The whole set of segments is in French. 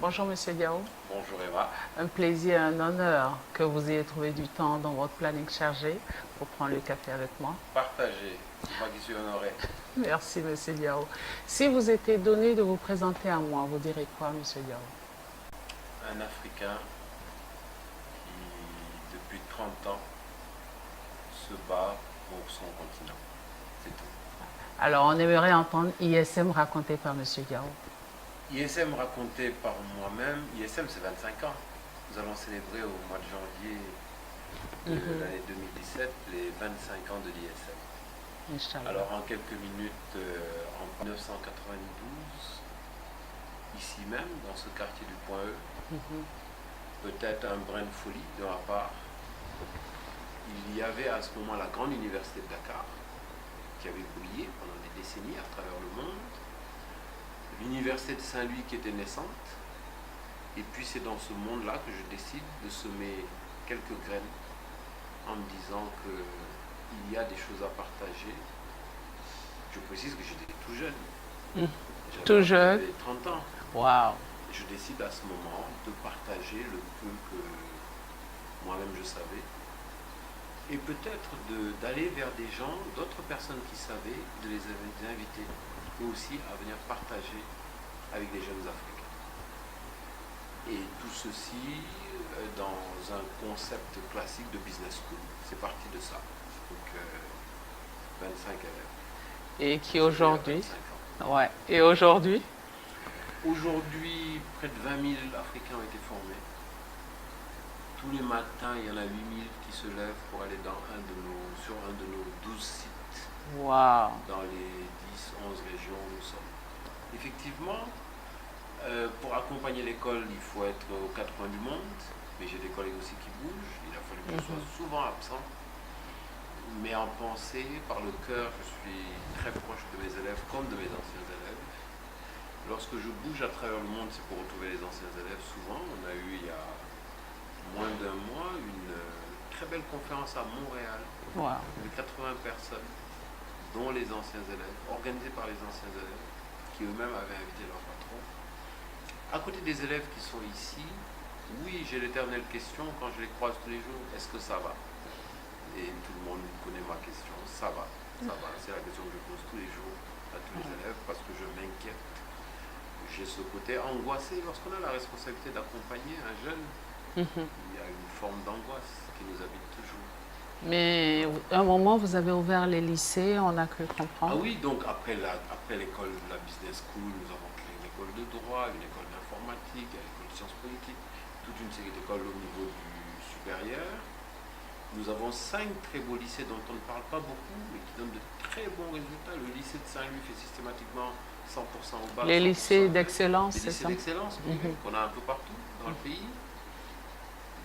Bonjour Monsieur Diao, Bonjour Eva. un plaisir et un honneur que vous ayez trouvé du temps dans votre planning chargé pour prendre le café avec moi. Partagez, c'est moi qui suis honoré. Merci Monsieur Diao. Si vous étiez donné de vous présenter à moi, vous direz quoi Monsieur Diao? Un Africain qui, depuis 30 ans, se bat pour son continent. C'est tout. Alors on aimerait entendre ISM raconté par Monsieur Diao. ISM raconté par moi-même, ISM c'est 25 ans. Nous allons célébrer au mois de janvier de l'année 2017 les 25 ans de l'ISM. Inch'Allah. Alors en quelques minutes, en 1992, ici même, dans ce quartier du Point E, peut-être un brin de folie de ma part, il y avait à ce moment la grande université de Dakar, qui avait brillé pendant des décennies à travers le monde, l'université de Saint-Louis qui était naissante, et puis c'est dans ce monde-là que je décide de semer quelques graines en me disant qu'il y a des choses à partager. Je précise que j'étais tout jeune. Tout jeune. J'avais 30 ans. Waouh. Je décide à ce moment de partager le peu que moi-même je savais et peut-être d'aller vers des gens, d'autres personnes qui savaient, de les inviter eux aussi à venir partager avec des jeunes Africains. Et tout ceci dans un concept classique de business school. C'est parti de ça. Donc 25 élèves. Et qui aujourd'hui? 25 ans. Ouais. Et aujourd'hui? Aujourd'hui, près de 20 000 Africains ont été formés. Tous les matins, il y en a 8 000 qui se lèvent pour aller sur un de nos 12 sites Waouh. dans les 10-11 régions où nous sommes. Effectivement, pour accompagner l'école, il faut être aux 4 coins du monde, mais j'ai des collègues aussi qui bougent. Il a fallu que je sois souvent absent. Mais en pensée, par le cœur, je suis très proche de mes élèves comme de mes anciens élèves. Lorsque je bouge à travers le monde, c'est pour retrouver les anciens élèves. Souvent, on a eu il y a moins d'un mois une très belle conférence à Montréal Wow. de 80 personnes, dont les anciens élèves, organisée par les anciens élèves, qui eux-mêmes avaient invité leur patron. À côté des élèves qui sont ici, oui, j'ai l'éternelle question quand je les croise tous les jours, est-ce que ça va? Et tout le monde connaît ma question, ça va, ça va. C'est la question que je pose tous les jours à tous les élèves parce que je m'inquiète. J'ai ce côté angoissé lorsqu'on a la responsabilité d'accompagner un jeune. Il y a une forme d'angoisse qui nous habite toujours. Mais à un moment, vous avez ouvert les lycées, on a cru Ah comprendre. oui, donc après l'école de la business school, nous avons créé une école de droit, une école d'informatique, une école de sciences politiques, toute une série d'écoles au niveau du supérieur. Nous avons 5 très beaux lycées dont on ne parle pas beaucoup, mais qui donnent de très bons résultats. Le lycée de Saint-Louis fait systématiquement 100% au bac. Les 100% lycées d'excellence, les c'est lycées ça? d'excellence qu'on a un peu partout dans le pays.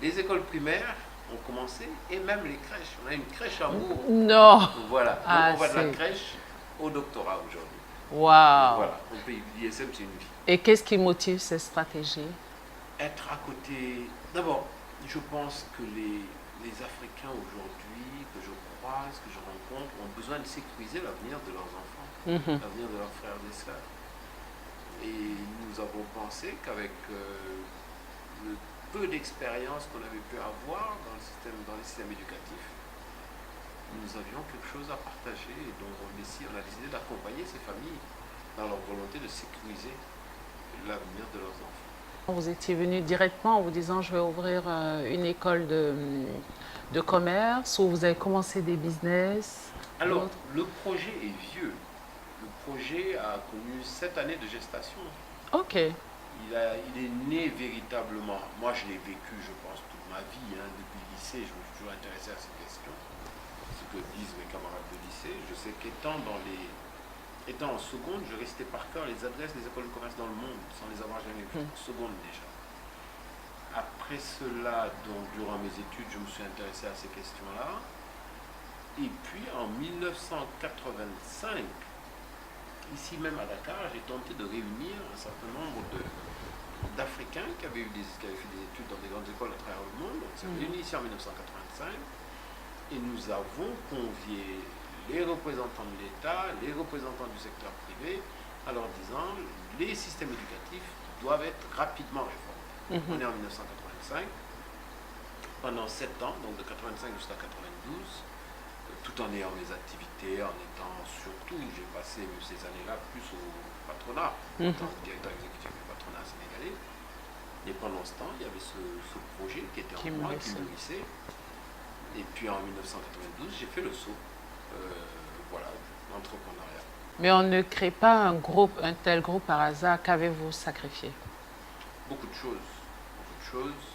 Les écoles primaires ont commencé et même les crèches. On a une crèche à Mour. Non. Voilà. Donc Ah, on va de la c'est... crèche au doctorat aujourd'hui. Waouh. Voilà. On peut, l'ISM, c'est une vie. Et qu'est-ce qui motive cette stratégie? Être à côté. D'abord, je pense que les Africains aujourd'hui, que je croise, que je rencontre, ont besoin de sécuriser l'avenir de leurs enfants, l'avenir de leurs frères et sœurs. Et nous avons pensé qu'avec le peu d'expérience qu'on avait pu avoir dans les systèmes éducatifs, nous avions quelque chose à partager et donc on a décidé d'accompagner ces familles dans leur volonté de sécuriser l'avenir de leurs enfants. Vous étiez venu directement en vous disant je vais ouvrir une école de commerce ou vous avez commencé des business? Alors, le projet est vieux. Le projet a connu 7 années de gestation. Ok. Il est né véritablement. Moi, je l'ai vécu, je pense, toute ma vie. Depuis le lycée, je me suis toujours intéressé à ces questions. Ce que disent mes camarades de lycée. Je sais étant en seconde, je restais par cœur les adresses des écoles de commerce dans le monde, sans les avoir jamais vues. En seconde déjà. Après cela, donc, durant mes études, je me suis intéressé à ces questions-là. Et puis, en 1985, ici même à Dakar, j'ai tenté de réunir un certain nombre d'Africains qui avaient fait des études dans des grandes écoles à travers le monde. On s'est réunis ici en 1985 et nous avons convié les représentants de l'État, les représentants du secteur privé, en leur disant les systèmes éducatifs doivent être rapidement réformées. On est en 1985. Pendant 7 ans, donc de 85 jusqu'à 92, tout en ayant mes activités, en étant surtout, j'ai passé ces années-là plus au patronat, en tant que directeur exécutif du patronat sénégalais. Et pendant ce temps, il y avait ce projet qui était en moi, qui mûrissait. Et puis en 1992, j'ai fait le saut, voilà, l'entrepreneuriat. Mais on ne crée pas un tel groupe par hasard. Qu'avez-vous sacrifié? Beaucoup de choses, beaucoup de choses.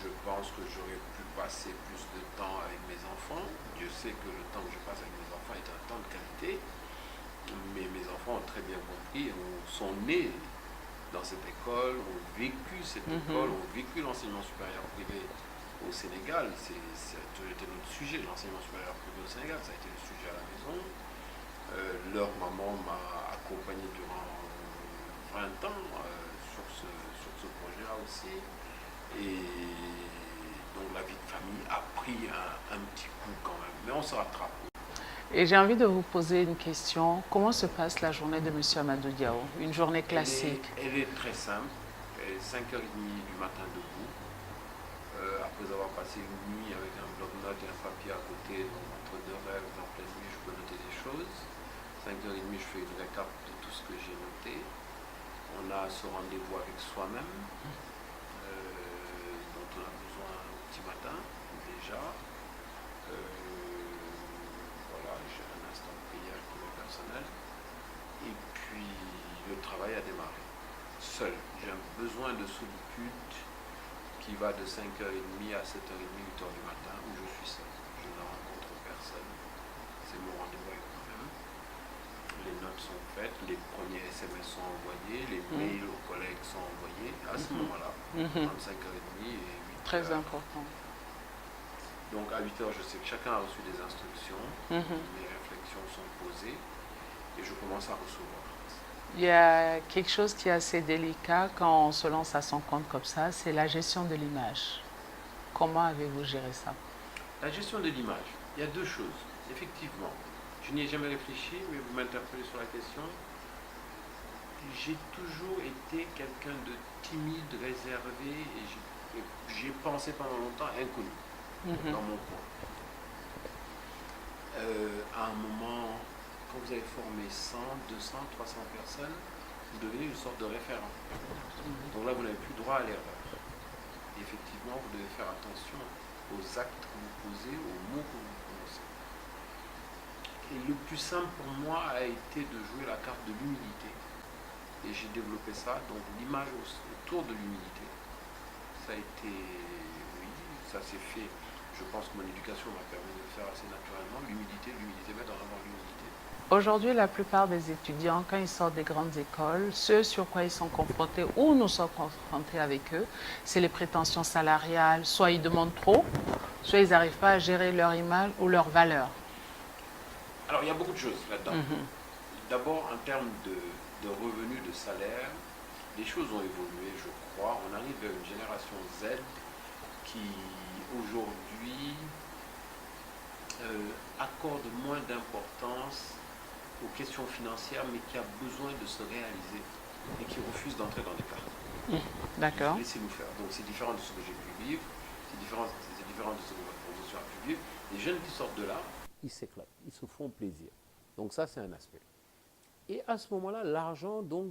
Je pense que j'aurais pu passer plus de temps avec mes enfants. Dieu sait que le temps que je passe avec mes enfants est un temps de qualité. Mais mes enfants ont très bien compris, sont nés dans cette école, ont vécu cette école, ont vécu l'enseignement supérieur privé au Sénégal. C'était notre sujet, l'enseignement supérieur privé au Sénégal, ça a été le sujet à la maison. Leur maman m'a accompagné durant 20 ans sur ce projet-là aussi. Et donc la vie de famille a pris un petit coup quand même, mais on se rattrape. Et j'ai envie de vous poser une question. Comment se passe la journée de M. Amadou Diao? Une journée classique? Elle est très simple. Elle est 5h30 du matin debout. Après avoir passé une nuit avec un bloc-notes et un papier à côté, donc entre deux rêves, en pleine nuit, je peux noter des choses. 5h30, je fais une récap de tout ce que j'ai noté. On a ce rendez-vous avec soi-même, dont on a besoin au petit matin, déjà. Voilà, j'ai un instant de prière pour le personnel. Et puis, le travail a démarré. Seul. J'ai un besoin de solitude qui va de 5h30 à 7h30, 8h du matin, où je suis seul. Je ne rencontre personne. C'est mon rendez-vous avec moi-même. Les notes sont faites, les premiers SMS sont envoyés, les mails aux collègues sont envoyés. À ce moment-là, entre 5h30 et 8h. Très important. Donc à 8h, je sais que chacun a reçu des instructions, mes réflexions sont posées et je commence à recevoir. Il y a quelque chose qui est assez délicat quand on se lance à son compte comme ça, c'est la gestion de l'image. Comment avez-vous géré ça? La gestion de l'image, il y a deux choses. Effectivement, je n'y ai jamais réfléchi, mais vous m'interpellez sur la question. J'ai toujours été quelqu'un de timide, réservé, et j'ai pensé pendant longtemps inconnu dans mon coin. À un moment, quand vous avez formé 100, 200, 300 personnes, vous devenez une sorte de référent. Donc là, vous n'avez plus droit à l'erreur. Effectivement, vous devez faire attention aux actes que vous posez, aux mots que vous prononcez. Et le plus simple pour moi a été de jouer la carte de l'humilité. Et j'ai développé ça, donc l'image autour de l'humilité. Ça a été, oui, ça s'est fait. Je pense que mon éducation m'a permis de le faire assez naturellement. L'humilité, mettre en avant l'humilité. Aujourd'hui, la plupart des étudiants, quand ils sortent des grandes écoles, ce sur quoi ils sont confrontés ou nous sommes confrontés avec eux, c'est les prétentions salariales. Soit ils demandent trop, soit ils n'arrivent pas à gérer leur image ou leur valeur. Alors, il y a beaucoup de choses là-dedans. D'abord, en termes de revenus, de salaire, les choses ont évolué, je crois. On arrive vers une génération Z qui, aujourd'hui, accorde moins d'importance aux questions financières, mais qui a besoin de se réaliser et qui refuse d'entrer dans des cartes. D'accord. Laissez-nous faire. Donc c'est différent de ce que j'ai pu vivre, c'est différent de ce que votre promotion a pu vivre. Les jeunes qui sortent de là, ils s'éclatent, ils se font plaisir. Donc ça, c'est un aspect. Et à ce moment-là, l'argent donc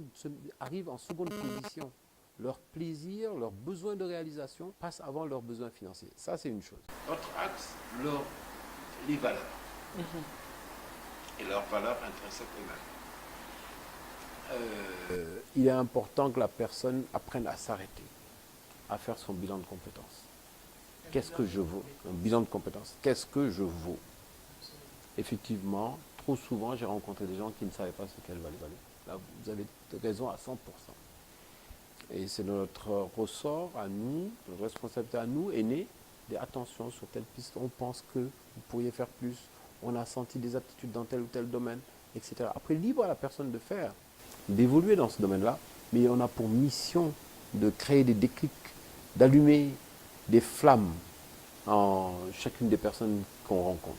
arrive en seconde position. Leur plaisir, leur besoin de réalisation passe avant leurs besoins financiers. Ça, c'est une chose. Autre axe, les valeurs. Et leurs valeurs intrinsèques eux-mêmes. Il est important que la personne apprenne à s'arrêter, à faire son bilan de compétences. Qu'est-ce que je vaux? Un bilan de compétences. Qu'est-ce que je vaux? Effectivement, trop souvent, j'ai rencontré des gens qui ne savaient pas ce qu'elles valaient. Là, vous avez raison à 100%. Et c'est notre ressort à nous, notre responsabilité à nous, aînés, d'attention sur telle piste. On pense que vous pourriez faire plus. On a senti des aptitudes dans tel ou tel domaine, etc. Après, libre à la personne de faire, d'évoluer dans ce domaine-là, mais on a pour mission de créer des déclics, d'allumer des flammes en chacune des personnes qu'on rencontre.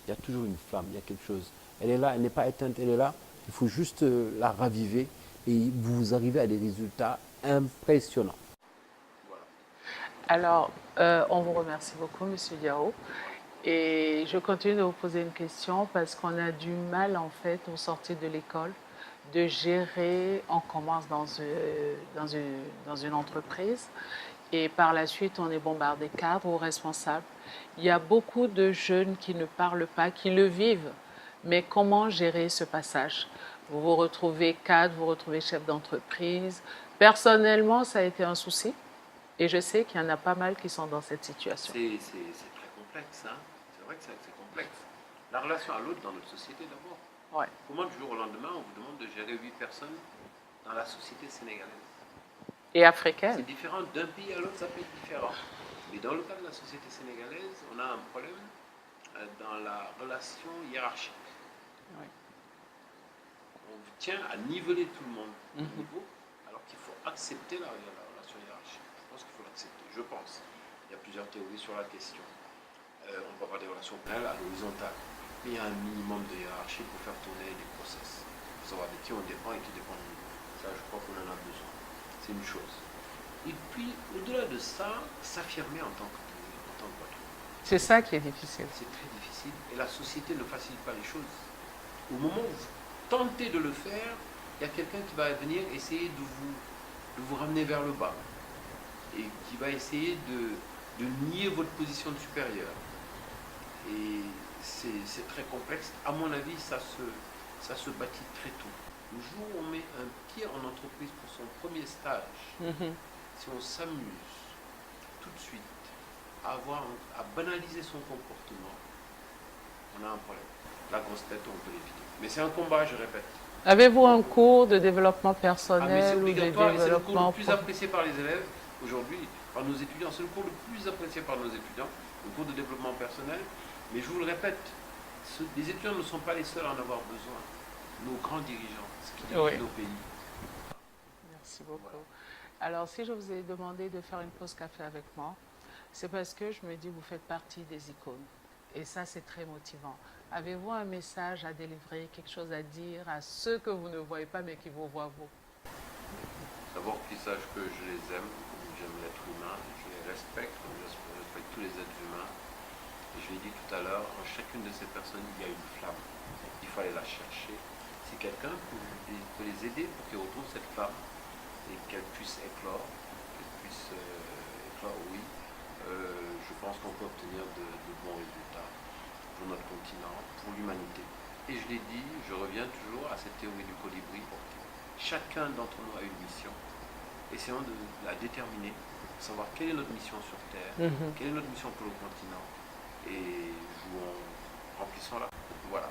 Il y a toujours une flamme, il y a quelque chose. Elle est là, elle n'est pas éteinte, elle est là. Il faut juste la raviver et vous arrivez à des résultats impressionnants. Voilà. Alors, on vous remercie beaucoup, Monsieur Diao. Et je continue de vous poser une question parce qu'on a du mal, en fait, au sortir de l'école, de gérer. On commence dans une entreprise et par la suite, on est bombardé cadre ou responsable. Il y a beaucoup de jeunes qui ne parlent pas, qui le vivent. Mais comment gérer ce passage? Vous vous retrouvez cadre, vous vous retrouvez chef d'entreprise. Personnellement, ça a été un souci. Et je sais qu'il y en a pas mal qui sont dans cette situation. C'est très complexe, hein. C'est vrai que c'est complexe. La relation à l'autre dans notre société d'abord. Ouais. Comment du jour au lendemain, on vous demande de gérer 8 personnes dans la société sénégalaise? Et africaine. C'est différent d'un pays à l'autre, ça peut être différent. Mais dans le cas de la société sénégalaise, on a un problème dans la relation hiérarchique. Oui. On tient à niveler tout le monde au niveau, alors qu'il faut accepter la relation hiérarchique. Je pense qu'il faut l'accepter, je pense. Il y a plusieurs théories sur la question. On peut avoir des relations pénales à l'horizontale, mais il y a un minimum de hiérarchie pour faire tourner les process. Il faut savoir de qui on dépend et qui dépend de nous. Ça, je crois qu'on en a besoin. C'est une chose. Et puis, au-delà de ça, s'affirmer en tant que patron. C'est ça qui est difficile. C'est très difficile et la société ne facilite pas les choses. Au moment où vous tentez de le faire, il y a quelqu'un qui va venir essayer de vous ramener vers le bas et qui va essayer de nier votre position de supérieur. Et c'est très complexe. À mon avis, ça se bâtit très tôt. Le jour où on met un pied en entreprise pour son premier stage, si on s'amuse tout de suite à banaliser son comportement, on a un problème. La grosse tête, on peut l'éviter. Mais c'est un combat, je répète. Avez-vous un cours de développement Mais personnel c'est ou de obligatoire et c'est le cours développement le plus apprécié par les élèves aujourd'hui, par nos étudiants. C'est le cours le plus apprécié par nos étudiants, le cours de développement personnel. Mais je vous le répète, les étudiants ne sont pas les seuls à en avoir besoin. Nos grands dirigeants, ce qui dirigent nos pays. Merci beaucoup. Alors, si je vous ai demandé de faire une pause café avec moi, c'est parce que je me dis que vous faites partie des icônes. Et ça, c'est très motivant. Avez-vous un message à délivrer, quelque chose à dire à ceux que vous ne voyez pas mais qui vous voient vous? Savoir qu'ils sachent que je les aime, comme j'aime l'être humain, je les respecte, comme je respecte tous les êtres humains. Et je l'ai dit tout à l'heure, en chacune de ces personnes, il y a une flamme. Il faut aller la chercher. Si quelqu'un peut les aider pour qu'ils retrouvent cette flamme et qu'elle puisse éclore, oui, je pense qu'on peut obtenir de bons résultats pour notre continent, pour l'humanité. Et je l'ai dit, je reviens toujours à cette théorie du colibri. Chacun d'entre nous a une mission. Essayons de la déterminer, de savoir quelle est notre mission sur Terre, quelle est notre mission pour le continent, et jouons, remplissons-la. Voilà.